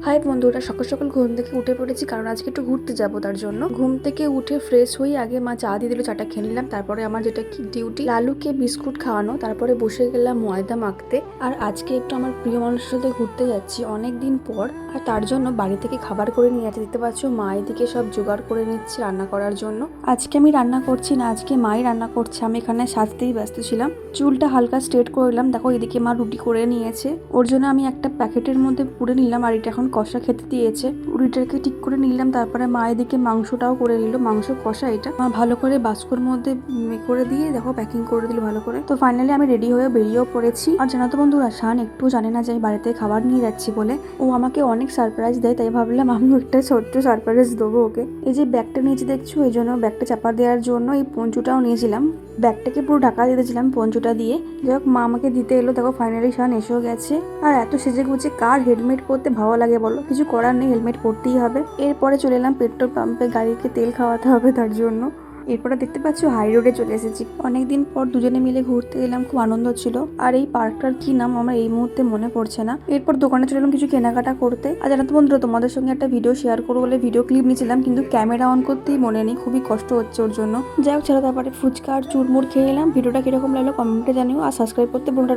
High বন্ধুরা, সকাল সকাল ঘুম থেকে উঠে পড়েছি কারণ আজকে একটু ঘুরতে যাবো। তার জন্য ঘুম থেকে উঠে ফ্রেশ হয়ে আগে মা চা দিয়ে দিল, চাটা খেয়ে নিলাম। তারপরে আমার যেটা কি ডিউটি, লালুকে বিস্কুট খাওয়ানো। তারপরে বসে গেলাম ময়দা মাখতে। আর আজকে একটু আমার প্রিয় মানুষের সাথে ঘুরতে যাচ্ছি অনেক দিন পর। আর তার জন্য বাড়ি থেকে খাবার করে নিয়ে যাচ্ছে। দেখতে পাচ্ছ মা এদিকে সব জোগাড় করে নিচ্ছে রান্না করার জন্য। আজকে আমি রান্না করছি না, আজকে মাই রান্না করছে। আমি এখানে সাজতেই ব্যস্ত ছিলাম, চুলটা হালকা স্ট্রেট করে নিলাম। দেখো এদিকে মা রুটি করে নিয়েছে, ওর জন্য আমি একটা প্যাকেটের মধ্যে পুড়ে নিলাম। আর এটা এখন কষা খেতে দিয়েছে, রুটিটাকে ঠিক করে নিলাম। তারপরে মা এদিকে মাংসটাও করে নিল, মাংস কষা। এটা মা ভালো করে বাস্কর মধ্যে করে দিয়ে দেখো প্যাকিং করে দিল ভালো করে। তো ফাইনালি আমি রেডি হয়ে বেরিয়েও পড়েছি। আর জানো তো বন্ধুরা, শান একটু জানে না যে আমি বাড়িতে খাবার নিয়ে যাচ্ছি বলে। ও আমাকে অনেক সারপ্রাইজ দেয়, তাই ভাবলাম আমিও একটা ছোট্ট সারপ্রাইজ দেবো ওকে। এই যে ব্যাগটা নিয়েছি দেখছো, এই জন্য ব্যাগটা চাপা দেওয়ার জন্য এই পঞ্চুটাও নিয়েছিলাম। ব্যাগটাকে পুরো ঢাকা দিয়ে দিয়েছিলাম পঞ্চুটা দিয়ে। যাই হোক মা আমাকে দিতে এলো। দেখো ফাইনালি শান এসেও গেছে। আর এত সেজে গুজে কার হেলমেট পরতে ভালো লাগে বলো, কিছু করার নেই, হেলমেট পরতেই হবে। এরপরে চলে এলাম পেট্রোল পাম্পে, গাড়িকে তেল খাওয়াতে হবে তার জন্য। এরপরে দেখতে পাচ্ছ হাই রোডে চলে এসেছি। অনেকদিন পর দুজনে মিলে ঘুরতে এলাম, খুব আনন্দ ছিল। আর এই পার্কটার কি নাম আমার এই মুহূর্তে মনে পড়ছে না। এরপর দোকানে চলে এলাম কিছু কেনাকাটা করতে। আর জানো তো বন্ধুরা, তোমাদের সঙ্গে একটা ভিডিও শেয়ার করবো বলে ভিডিও ক্লিপ নিয়েছিলাম, কিন্তু ক্যামেরা অন করতেই মনে নেই, খুবই কষ্ট হচ্ছে ওর জন্য। যাই হোক ছাড়া, তারপরে ফুচকা আর চুরমুর খেয়ে এলাম। ভিডিওটা কিরকম লাগলো কমেন্টে জানিও, আর সাবস্ক্রাইব করতে ভুলটা